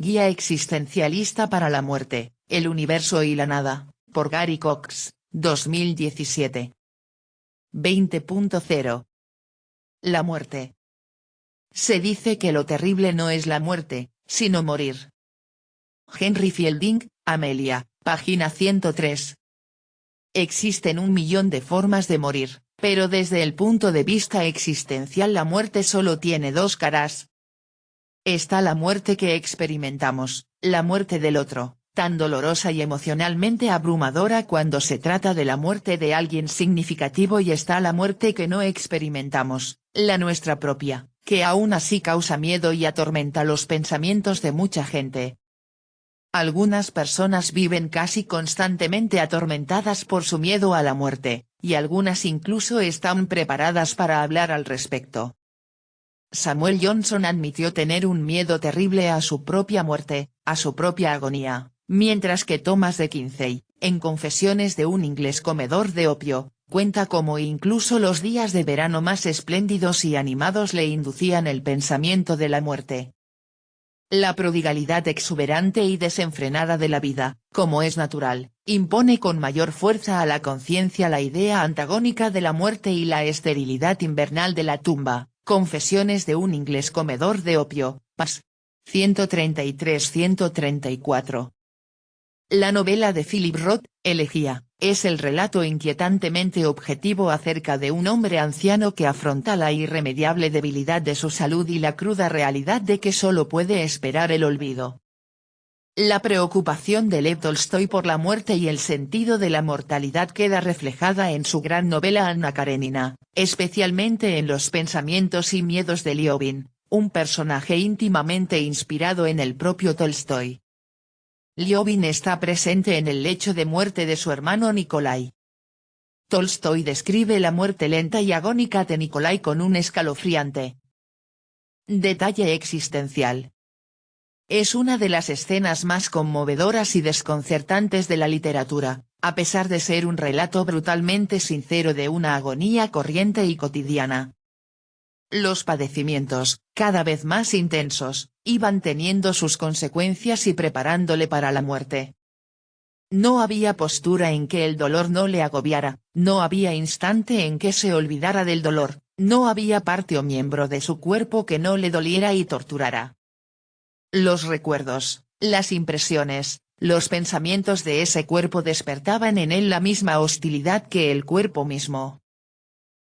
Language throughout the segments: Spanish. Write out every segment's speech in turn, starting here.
Guía existencialista para la muerte, el universo y la nada, por Gary Cox, 2017. 20.0. La muerte. Se dice que lo terrible no es la muerte, sino morir. Henry Fielding, Amelia, página 103. Existen 1.000.000 de formas de morir, pero desde el punto de vista existencial la muerte solo tiene dos caras. Está la muerte que experimentamos, la muerte del otro, tan dolorosa y emocionalmente abrumadora cuando se trata de la muerte de alguien significativo, y está la muerte que no experimentamos, la nuestra propia, que aún así causa miedo y atormenta los pensamientos de mucha gente. Algunas personas viven casi constantemente atormentadas por su miedo a la muerte, y algunas incluso están preparadas para hablar al respecto. Samuel Johnson admitió tener un miedo terrible a su propia muerte, a su propia agonía, mientras que Thomas de Kinsey, en Confesiones de un inglés comedor de opio, cuenta cómo incluso los días de verano más espléndidos y animados le inducían el pensamiento de la muerte. La prodigalidad exuberante y desenfrenada de la vida, como es natural, impone con mayor fuerza a la conciencia la idea antagónica de la muerte y la esterilidad invernal de la tumba. Confesiones de un inglés comedor de opio, pp. 133-134. La novela de Philip Roth, Elegía, es el relato inquietantemente objetivo acerca de un hombre anciano que afronta la irremediable debilidad de su salud y la cruda realidad de que solo puede esperar el olvido. La preocupación de Lev Tolstoy por la muerte y el sentido de la mortalidad queda reflejada en su gran novela Anna Karenina, especialmente en los pensamientos y miedos de Liobin, un personaje íntimamente inspirado en el propio Tolstoy. Liobin está presente en el lecho de muerte de su hermano Nikolai. Tolstoy describe la muerte lenta y agónica de Nikolai con un escalofriante detalle existencial. Es una de las escenas más conmovedoras y desconcertantes de la literatura, a pesar de ser un relato brutalmente sincero de una agonía corriente y cotidiana. Los padecimientos, cada vez más intensos, iban teniendo sus consecuencias y preparándole para la muerte. No había postura en que el dolor no le agobiara, no había instante en que se olvidara del dolor, no había parte o miembro de su cuerpo que no le doliera y torturara. Los recuerdos, las impresiones, los pensamientos de ese cuerpo despertaban en él la misma hostilidad que el cuerpo mismo.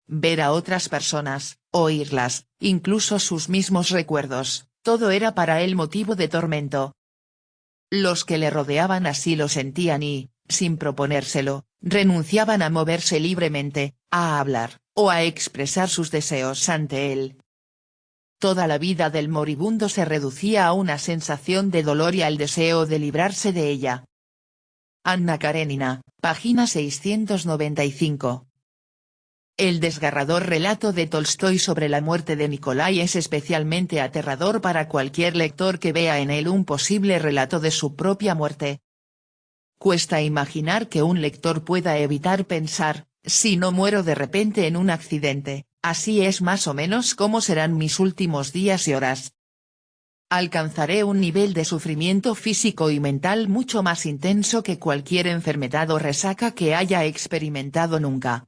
Ver a otras personas, oírlas, incluso sus mismos recuerdos, todo era para él motivo de tormento. Los que le rodeaban así lo sentían y, sin proponérselo, renunciaban a moverse libremente, a hablar, o a expresar sus deseos ante él. Toda la vida del moribundo se reducía a una sensación de dolor y al deseo de librarse de ella. Anna Karenina, página 695. El desgarrador relato de Tolstoy sobre la muerte de Nikolai es especialmente aterrador para cualquier lector que vea en él un posible relato de su propia muerte. Cuesta imaginar que un lector pueda evitar pensar, si no muero de repente en un accidente, así es más o menos cómo serán mis últimos días y horas. Alcanzaré un nivel de sufrimiento físico y mental mucho más intenso que cualquier enfermedad o resaca que haya experimentado nunca.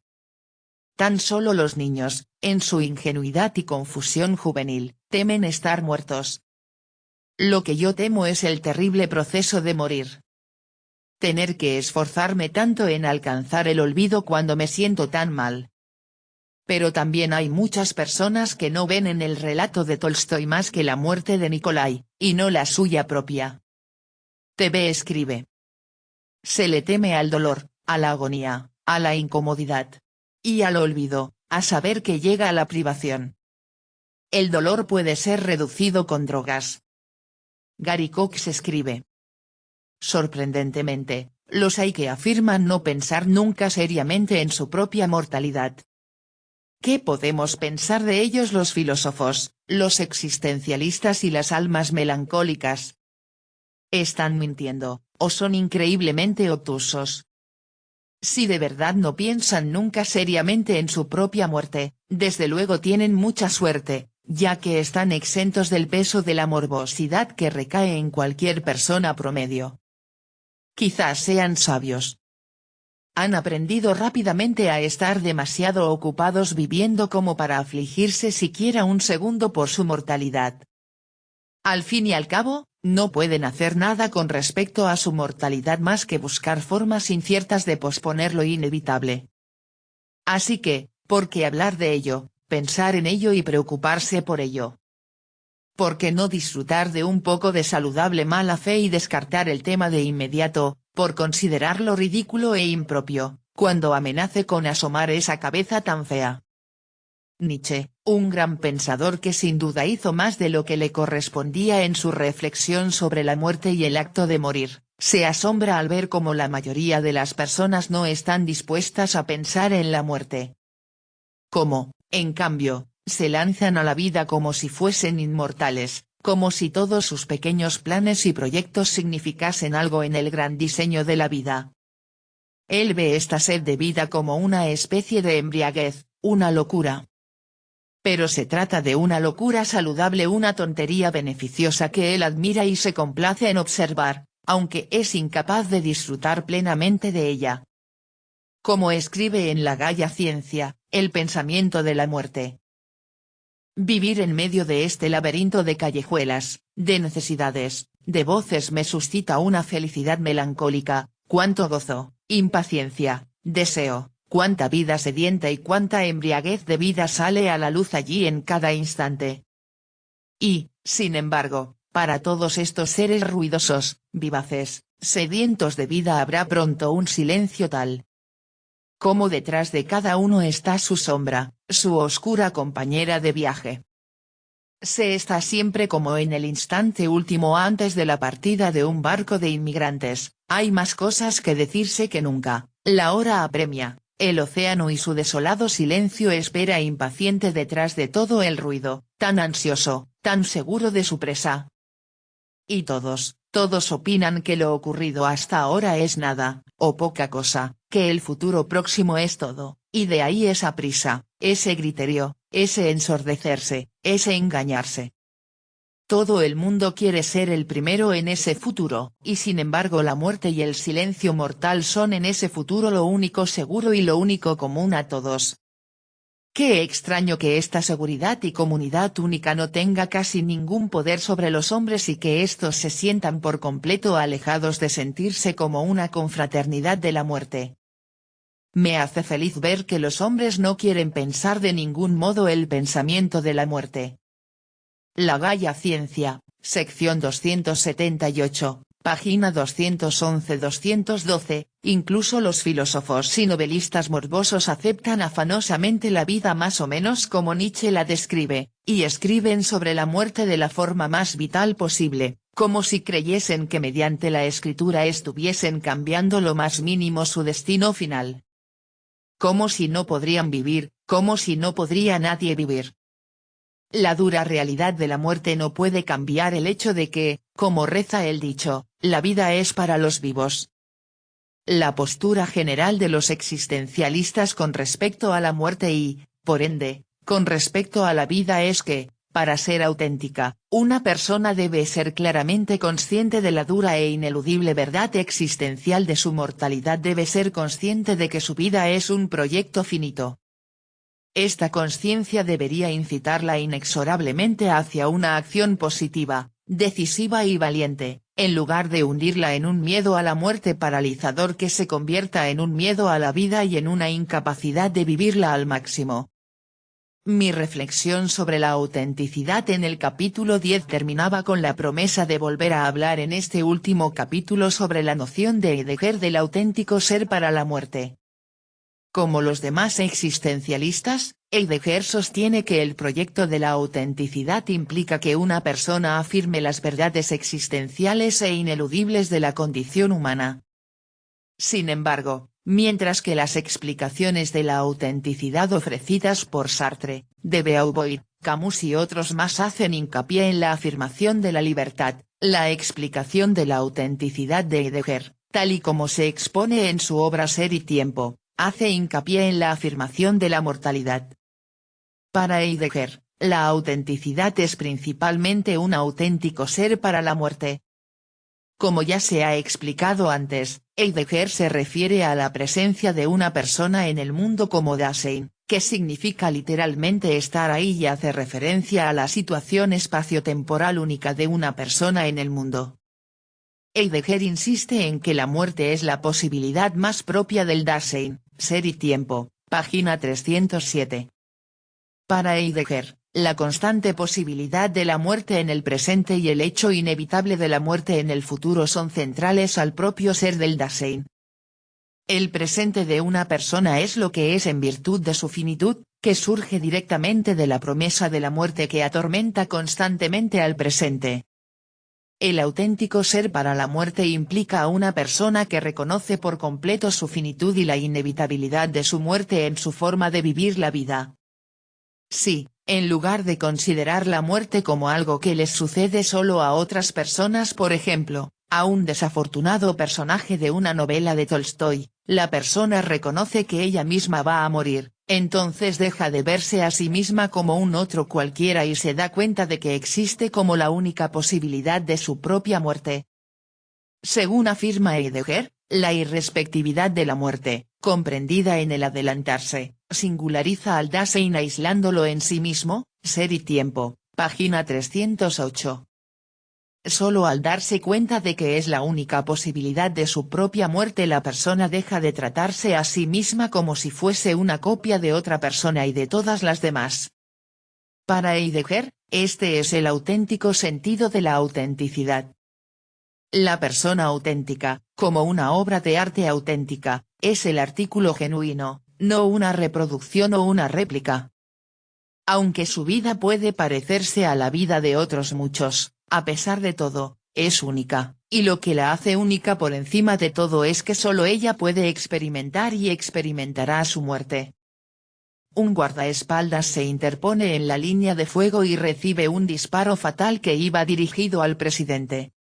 Tan solo los niños, en su ingenuidad y confusión juvenil, temen estar muertos. Lo que yo temo es el terrible proceso de morir. Tener que esforzarme tanto en alcanzar el olvido cuando me siento tan mal. Pero también hay muchas personas que no ven en el relato de Tolstoy más que la muerte de Nikolai, y no la suya propia. TV escribe. Se le teme al dolor, a la agonía, a la incomodidad. Y al olvido, a saber que llega a la privación. El dolor puede ser reducido con drogas. Gary Cox escribe. Sorprendentemente, los hay que afirman no pensar nunca seriamente en su propia mortalidad. ¿Qué podemos pensar de ellos los filósofos, los existencialistas y las almas melancólicas? ¿Están mintiendo, o son increíblemente obtusos? Si de verdad no piensan nunca seriamente en su propia muerte, desde luego tienen mucha suerte, ya que están exentos del peso de la morbosidad que recae en cualquier persona promedio. Quizás sean sabios. Han aprendido rápidamente a estar demasiado ocupados viviendo como para afligirse siquiera un segundo por su mortalidad. Al fin y al cabo, no pueden hacer nada con respecto a su mortalidad más que buscar formas inciertas de posponer lo inevitable. Así que, ¿por qué hablar de ello, pensar en ello y preocuparse por ello? ¿Por qué no disfrutar de un poco de saludable mala fe y descartar el tema de inmediato, por considerarlo ridículo e impropio, cuando amenace con asomar esa cabeza tan fea? Nietzsche, un gran pensador que sin duda hizo más de lo que le correspondía en su reflexión sobre la muerte y el acto de morir, se asombra al ver cómo la mayoría de las personas no están dispuestas a pensar en la muerte. Cómo, en cambio, se lanzan a la vida como si fuesen inmortales, como si todos sus pequeños planes y proyectos significasen algo en el gran diseño de la vida. Él ve esta sed de vida como una especie de embriaguez, una locura. Pero se trata de una locura saludable, una tontería beneficiosa que él admira y se complace en observar, aunque es incapaz de disfrutar plenamente de ella. Como escribe en La Gaia Ciencia, el pensamiento de la muerte. Vivir en medio de este laberinto de callejuelas, de necesidades, de voces me suscita una felicidad melancólica, cuánto gozo, impaciencia, deseo. Cuánta vida sedienta y cuánta embriaguez de vida sale a la luz allí en cada instante. Y, sin embargo, para todos estos seres ruidosos, vivaces, sedientos de vida habrá pronto un silencio tal. Como detrás de cada uno está su sombra, su oscura compañera de viaje. Se está siempre como en el instante último antes de la partida de un barco de inmigrantes, hay más cosas que decirse que nunca, la hora apremia. El océano y su desolado silencio espera impaciente detrás de todo el ruido, tan ansioso, tan seguro de su presa. Y todos opinan que lo ocurrido hasta ahora es nada, o poca cosa, que el futuro próximo es todo, y de ahí esa prisa, ese griterío, ese ensordecerse, ese engañarse. Todo el mundo quiere ser el primero en ese futuro, y sin embargo la muerte y el silencio mortal son en ese futuro lo único seguro y lo único común a todos. Qué extraño que esta seguridad y comunidad única no tenga casi ningún poder sobre los hombres y que éstos se sientan por completo alejados de sentirse como una confraternidad de la muerte. Me hace feliz ver que los hombres no quieren pensar de ningún modo el pensamiento de la muerte. La Gaia Ciencia, sección 278, página 211-212, incluso los filósofos y novelistas morbosos aceptan afanosamente la vida más o menos como Nietzsche la describe, y escriben sobre la muerte de la forma más vital posible, como si creyesen que mediante la escritura estuviesen cambiando lo más mínimo su destino final. Como si no podrían vivir, como si no podría nadie vivir. La dura realidad de la muerte no puede cambiar el hecho de que, como reza el dicho, la vida es para los vivos. La postura general de los existencialistas con respecto a la muerte y, por ende, con respecto a la vida es que, para ser auténtica, una persona debe ser claramente consciente de la dura e ineludible verdad existencial de su mortalidad, debe ser consciente de que su vida es un proyecto finito. Esta conciencia debería incitarla inexorablemente hacia una acción positiva, decisiva y valiente, en lugar de hundirla en un miedo a la muerte paralizador que se convierta en un miedo a la vida y en una incapacidad de vivirla al máximo. Mi reflexión sobre la autenticidad en el capítulo 10 terminaba con la promesa de volver a hablar en este último capítulo sobre la noción de Heidegger del auténtico ser para la muerte. Como los demás existencialistas, Heidegger sostiene que el proyecto de la autenticidad implica que una persona afirme las verdades existenciales e ineludibles de la condición humana. Sin embargo, mientras que las explicaciones de la autenticidad ofrecidas por Sartre, de Beauvoir, Camus y otros más hacen hincapié en la afirmación de la libertad, la explicación de la autenticidad de Heidegger, tal y como se expone en su obra Ser y Tiempo, hace hincapié en la afirmación de la mortalidad. Para Heidegger, La autenticidad es principalmente un auténtico ser para la muerte. Como ya se ha explicado antes, Heidegger se refiere a la presencia de una persona en el mundo como Dasein, que significa literalmente estar ahí y hace referencia a la situación espaciotemporal única de una persona en el mundo. Heidegger insiste en que la muerte es la posibilidad más propia del Dasein, ser y tiempo, página 307. Para Heidegger, la constante posibilidad de la muerte en el presente y el hecho inevitable de la muerte en el futuro son centrales al propio ser del Dasein. El presente de una persona es lo que es en virtud de su finitud, que surge directamente de la promesa de la muerte que atormenta constantemente al presente. El auténtico ser para la muerte implica a una persona que reconoce por completo su finitud y la inevitabilidad de su muerte en su forma de vivir la vida. Sí, en lugar de considerar la muerte como algo que les sucede solo a otras personas, por ejemplo, a un desafortunado personaje de una novela de Tolstói, la persona reconoce que ella misma va a morir, entonces deja de verse a sí misma como un otro cualquiera y se da cuenta de que existe como la única posibilidad de su propia muerte. Según afirma Heidegger, la irrespectividad de la muerte, comprendida en el adelantarse, singulariza al Dasein aislándolo en sí mismo, ser y tiempo, página 308. Solo al darse cuenta de que es la única posibilidad de su propia muerte la persona deja de tratarse a sí misma como si fuese una copia de otra persona y de todas las demás. Para Heidegger, este es el auténtico sentido de la autenticidad. La persona auténtica, como una obra de arte auténtica, es el artículo genuino, no una reproducción o una réplica. Aunque su vida puede parecerse a la vida de otros muchos, a pesar de todo, es única, y lo que la hace única por encima de todo es que solo ella puede experimentar y experimentará su muerte. Un guardaespaldas se interpone en la línea de fuego y recibe un disparo fatal que iba dirigido al presidente.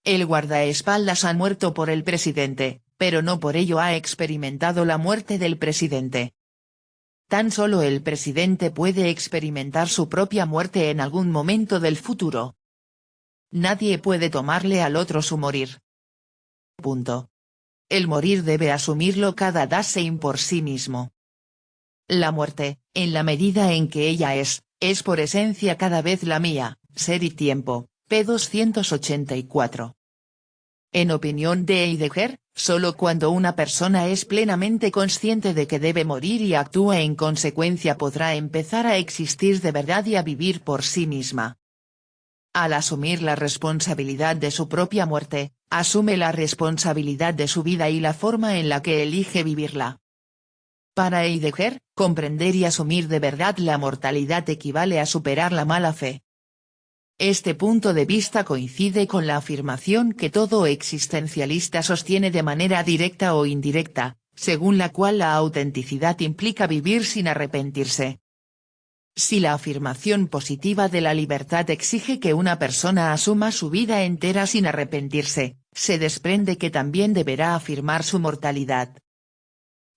El guardaespaldas ha muerto por el presidente, pero no por ello ha experimentado la muerte del presidente. Tan solo el presidente puede experimentar su propia muerte en algún momento del futuro. Nadie puede tomarle al otro su morir. Punto. El morir debe asumirlo cada Dasein por sí mismo. La muerte, en la medida en que ella es por esencia cada vez la mía, ser y tiempo, p. 284. En opinión de Heidegger, solo cuando una persona es plenamente consciente de que debe morir y actúa en consecuencia podrá empezar a existir de verdad y a vivir por sí misma. Al asumir la responsabilidad de su propia muerte, asume la responsabilidad de su vida y la forma en la que elige vivirla. Para Heidegger, comprender y asumir de verdad la mortalidad equivale a superar la mala fe. Este punto de vista coincide con la afirmación que todo existencialista sostiene de manera directa o indirecta, según la cual la autenticidad implica vivir sin arrepentirse. Si la afirmación positiva de la libertad exige que una persona asuma su vida entera sin arrepentirse, se desprende que también deberá afirmar su mortalidad.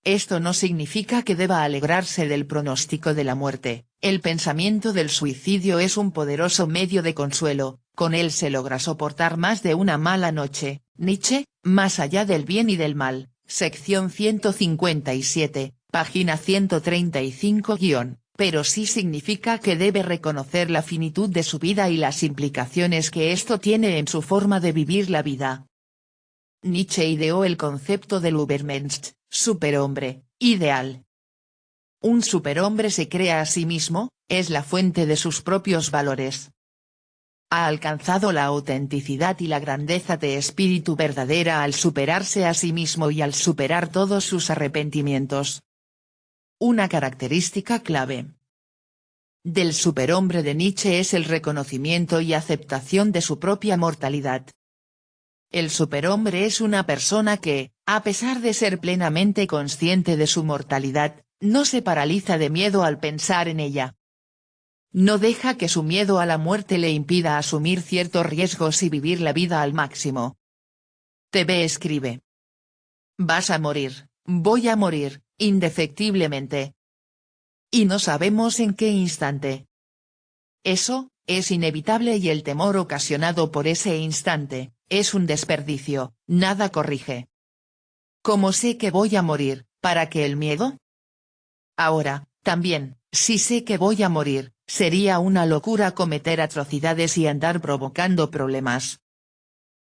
Esto no significa que deba alegrarse del pronóstico de la muerte, el pensamiento del suicidio es un poderoso medio de consuelo, con él se logra soportar más de una mala noche. Nietzsche, Más allá del bien y del mal, sección 157, página 135-, pero sí significa que debe reconocer la finitud de su vida y las implicaciones que esto tiene en su forma de vivir la vida. Nietzsche ideó el concepto del Übermensch, superhombre, ideal. Un superhombre se crea a sí mismo, es la fuente de sus propios valores. Ha alcanzado la autenticidad y la grandeza de espíritu verdadera al superarse a sí mismo y al superar todos sus arrepentimientos. Una característica clave del superhombre de Nietzsche es el reconocimiento y aceptación de su propia mortalidad. El superhombre es una persona que, a pesar de ser plenamente consciente de su mortalidad, no se paraliza de miedo al pensar en ella. No deja que su miedo a la muerte le impida asumir ciertos riesgos y vivir la vida al máximo. TV escribe: vas a morir, voy a morir, indefectiblemente. Y no sabemos en qué instante. Eso, es inevitable y el temor ocasionado por ese instante, es un desperdicio, nada corrige. ¿Cómo sé que voy a morir, para qué el miedo? Ahora, también, si sé que voy a morir, sería una locura cometer atrocidades y andar provocando problemas.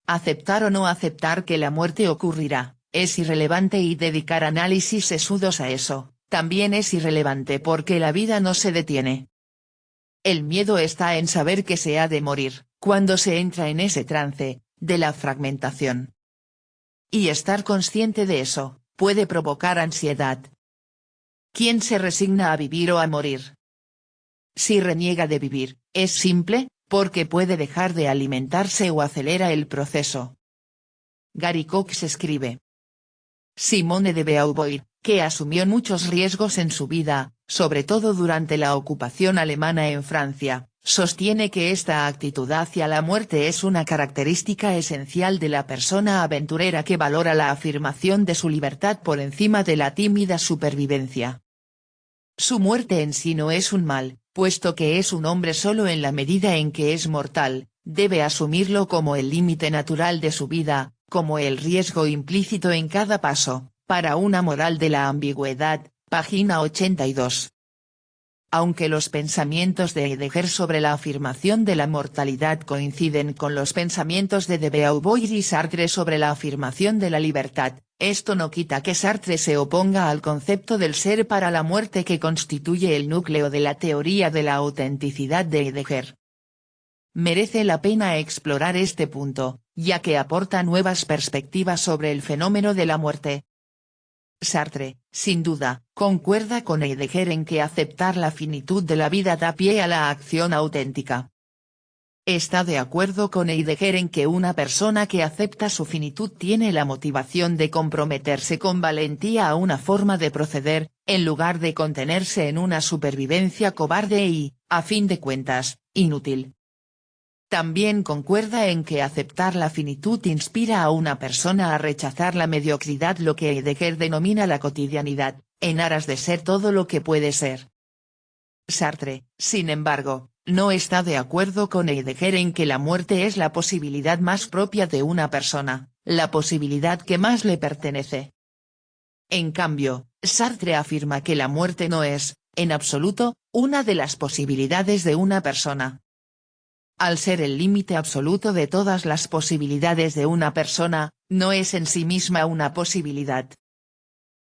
Aceptar o no aceptar que la muerte ocurrirá, es irrelevante y dedicar análisis sesudos a eso, también es irrelevante porque la vida no se detiene. El miedo está en saber que se ha de morir, cuando se entra en ese trance, de la fragmentación. Y estar consciente de eso, puede provocar ansiedad. ¿Quién se resigna a vivir o a morir? Si reniega de vivir, es simple, porque puede dejar de alimentarse o acelera el proceso. Gary Cox escribe. Simone de Beauvoir, que asumió muchos riesgos en su vida, sobre todo durante la ocupación alemana en Francia, sostiene que esta actitud hacia la muerte es una característica esencial de la persona aventurera que valora la afirmación de su libertad por encima de la tímida supervivencia. Su muerte en sí no es un mal, puesto que es un hombre solo en la medida en que es mortal, debe asumirlo como el límite natural de su vida, como el riesgo implícito en cada paso, para una moral de la ambigüedad, página 82. Aunque los pensamientos de Heidegger sobre la afirmación de la mortalidad coinciden con los pensamientos de Beauvoir y Sartre sobre la afirmación de la libertad, esto no quita que Sartre se oponga al concepto del ser para la muerte que constituye el núcleo de la teoría de la autenticidad de Heidegger. Merece la pena explorar este punto, ya que aporta nuevas perspectivas sobre el fenómeno de la muerte. Sartre, sin duda, concuerda con Heidegger en que aceptar la finitud de la vida da pie a la acción auténtica. Está de acuerdo con Heidegger en que una persona que acepta su finitud tiene la motivación de comprometerse con valentía a una forma de proceder, en lugar de contenerse en una supervivencia cobarde y, a fin de cuentas, inútil. También concuerda en que aceptar la finitud inspira a una persona a rechazar la mediocridad, lo que Heidegger denomina la cotidianidad, en aras de ser todo lo que puede ser. Sartre, sin embargo, no está de acuerdo con Heidegger en que la muerte es la posibilidad más propia de una persona, la posibilidad que más le pertenece. En cambio, Sartre afirma que la muerte no es, en absoluto, una de las posibilidades de una persona. Al ser el límite absoluto de todas las posibilidades de una persona, no es en sí misma una posibilidad.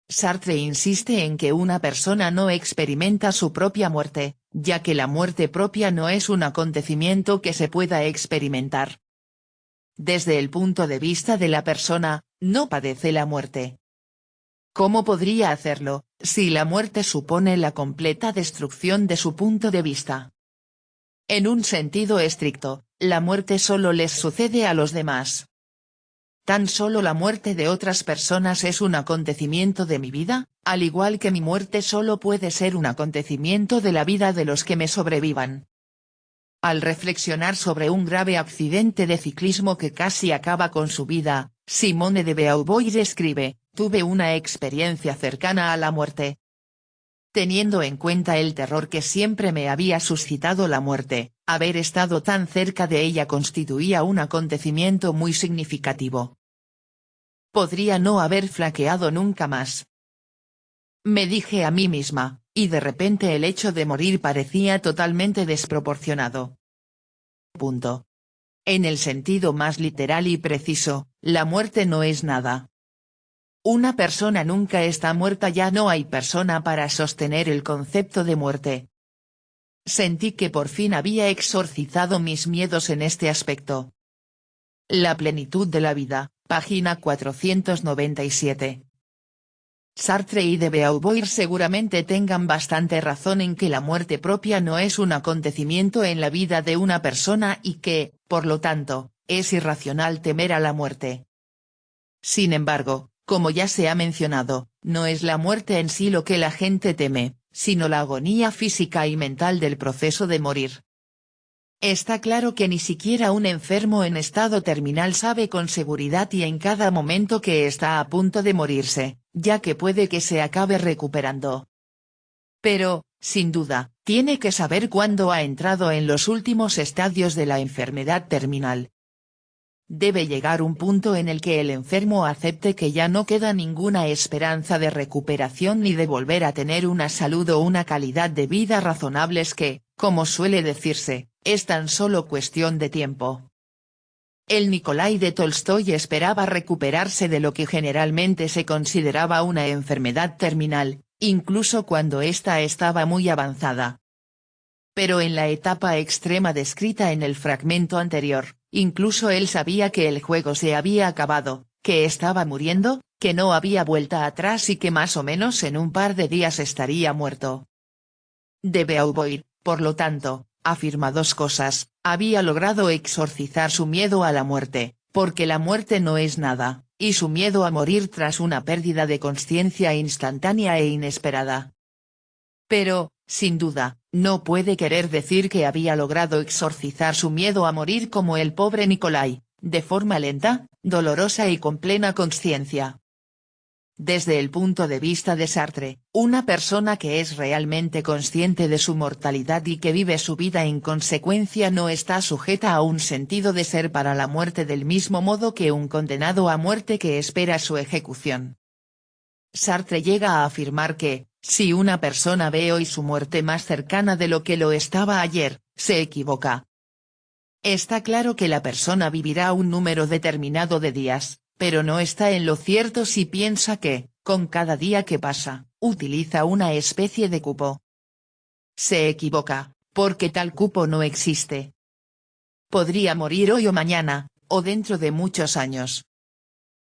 Sartre insiste en que una persona no experimenta su propia muerte, ya que la muerte propia no es un acontecimiento que se pueda experimentar. Desde el punto de vista de la persona, no padece la muerte. ¿Cómo podría hacerlo, si la muerte supone la completa destrucción de su punto de vista? En un sentido estricto, la muerte solo les sucede a los demás. ¿Tan solo la muerte de otras personas es un acontecimiento de mi vida, al igual que mi muerte solo puede ser un acontecimiento de la vida de los que me sobrevivan? Al reflexionar sobre un grave accidente de ciclismo que casi acaba con su vida, Simone de Beauvoir escribe, tuve una experiencia cercana a la muerte. Teniendo en cuenta el terror que siempre me había suscitado la muerte, haber estado tan cerca de ella constituía un acontecimiento muy significativo. Podría no haber flaqueado nunca más. Me dije a mí misma, y de repente el hecho de morir parecía totalmente desproporcionado. Punto. En el sentido más literal y preciso, la muerte no es nada. Una persona nunca está muerta, ya no hay persona para sostener el concepto de muerte. Sentí que por fin había exorcizado mis miedos en este aspecto. La plenitud de la vida, página 497. Sartre y de Beauvoir seguramente tengan bastante razón en que la muerte propia no es un acontecimiento en la vida de una persona y que, por lo tanto, es irracional temer a la muerte. Sin embargo, como ya se ha mencionado, no es la muerte en sí lo que la gente teme, sino la agonía física y mental del proceso de morir. Está claro que ni siquiera un enfermo en estado terminal sabe con seguridad y en cada momento que está a punto de morirse, ya que puede que se acabe recuperando. Pero, sin duda, tiene que saber cuándo ha entrado en los últimos estadios de la enfermedad terminal. Debe llegar un punto en el que el enfermo acepte que ya no queda ninguna esperanza de recuperación ni de volver a tener una salud o una calidad de vida razonables que, como suele decirse, es tan solo cuestión de tiempo. El Nikolái de Tolstói esperaba recuperarse de lo que generalmente se consideraba una enfermedad terminal, incluso cuando ésta estaba muy avanzada. Pero en la etapa extrema descrita en el fragmento anterior, incluso él sabía que el juego se había acabado, que estaba muriendo, que no había vuelta atrás y que más o menos en un par de días estaría muerto. De Beauvoir, por lo tanto, afirma dos cosas: había logrado exorcizar su miedo a la muerte, porque la muerte no es nada, y su miedo a morir tras una pérdida de consciencia instantánea e inesperada. Pero, sin duda, no puede querer decir que había logrado exorcizar su miedo a morir como el pobre Nikolái, de forma lenta, dolorosa y con plena consciencia. Desde el punto de vista de Sartre, una persona que es realmente consciente de su mortalidad y que vive su vida en consecuencia no está sujeta a un sentido de ser para la muerte del mismo modo que un condenado a muerte que espera su ejecución. Sartre llega a afirmar que, si una persona ve hoy su muerte más cercana de lo que lo estaba ayer, se equivoca. Está claro que la persona vivirá un número determinado de días, pero no está en lo cierto si piensa que, con cada día que pasa, utiliza una especie de cupo. Se equivoca, porque tal cupo no existe. Podría morir hoy o mañana, o dentro de muchos años.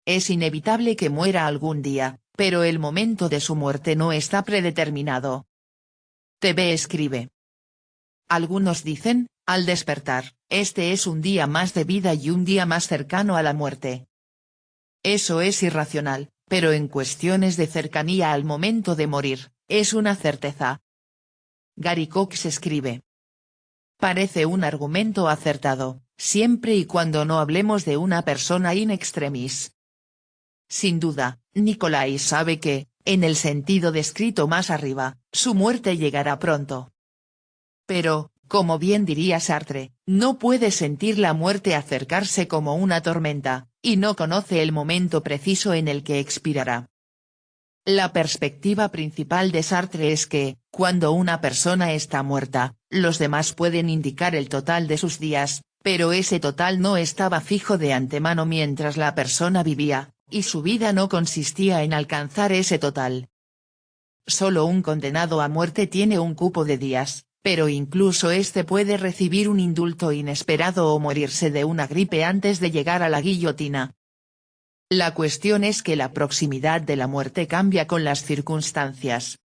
Es inevitable que muera algún día, pero el momento de su muerte no está predeterminado. TV escribe. Algunos dicen, al despertar, este es un día más de vida y un día más cercano a la muerte. Eso es irracional, pero en cuestiones de cercanía al momento de morir, es una certeza. Gary Cox escribe. Parece un argumento acertado, siempre y cuando no hablemos de una persona in extremis. Sin duda, Nikolái sabe que, en el sentido descrito más arriba, su muerte llegará pronto. Pero, como bien diría Sartre, no puede sentir la muerte acercarse como una tormenta, y no conoce el momento preciso en el que expirará. La perspectiva principal de Sartre es que, cuando una persona está muerta, los demás pueden indicar el total de sus días, pero ese total no estaba fijo de antemano mientras la persona vivía, y su vida no consistía en alcanzar ese total. Solo un condenado a muerte tiene un cupo de días, pero incluso éste puede recibir un indulto inesperado o morirse de una gripe antes de llegar a la guillotina. La cuestión es que la proximidad de la muerte cambia con las circunstancias.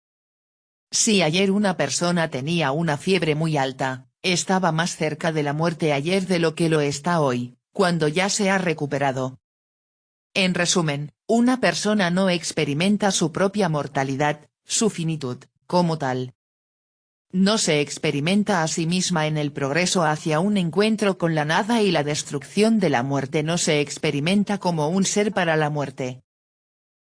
Si ayer una persona tenía una fiebre muy alta, estaba más cerca de la muerte ayer de lo que lo está hoy, cuando ya se ha recuperado. En resumen, una persona no experimenta su propia mortalidad, su finitud, como tal. No se experimenta a sí misma en el progreso hacia un encuentro con la nada y la destrucción de la muerte no se experimenta como un ser para la muerte.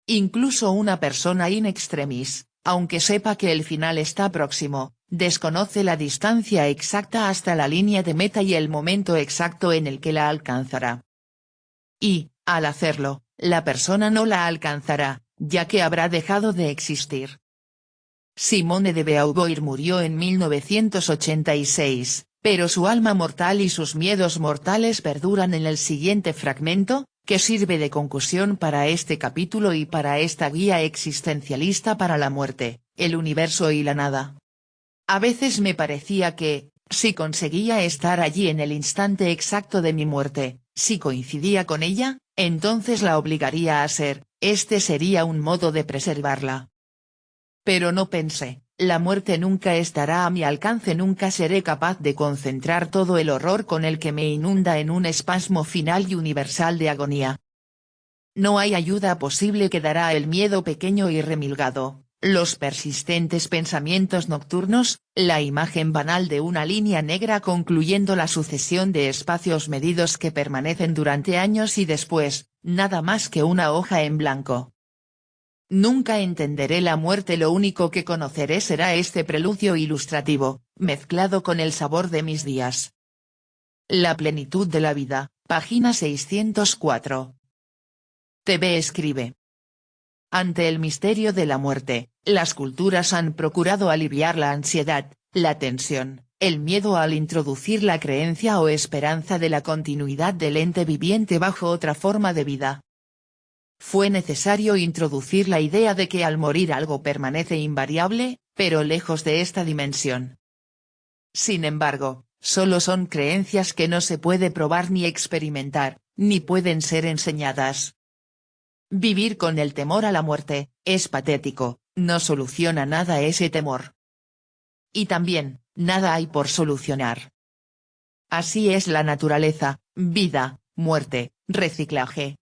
Incluso una persona in extremis, aunque sepa que el final está próximo, desconoce la distancia exacta hasta la línea de meta y el momento exacto en el que la alcanzará. Y, al hacerlo, la persona no la alcanzará, ya que habrá dejado de existir. Simone de Beauvoir murió en 1986, pero su alma mortal y sus miedos mortales perduran en el siguiente fragmento, que sirve de conclusión para este capítulo y para esta guía existencialista para la muerte, el universo y la nada. A veces me parecía que, si conseguía estar allí en el instante exacto de mi muerte, si coincidía con ella, entonces la obligaría a ser, este sería un modo de preservarla. Pero no pensé, la muerte nunca estará a mi alcance, nunca seré capaz de concentrar todo el horror con el que me inunda en un espasmo final y universal de agonía. No hay ayuda posible, quedará el miedo pequeño y remilgado, los persistentes pensamientos nocturnos, la imagen banal de una línea negra concluyendo la sucesión de espacios medidos que permanecen durante años y después, nada más que una hoja en blanco. Nunca entenderé la muerte, lo único que conoceré será este preludio ilustrativo, mezclado con el sabor de mis días. La plenitud de la vida, página 604. TV escribe. Ante el misterio de la muerte, las culturas han procurado aliviar la ansiedad, la tensión, el miedo al introducir la creencia o esperanza de la continuidad del ente viviente bajo otra forma de vida. Fue necesario introducir la idea de que al morir algo permanece invariable, pero lejos de esta dimensión. Sin embargo, solo son creencias que no se puede probar ni experimentar, ni pueden ser enseñadas. Vivir con el temor a la muerte, es patético, no soluciona nada ese temor. Y también, nada hay por solucionar. Así es la naturaleza, vida, muerte, reciclaje,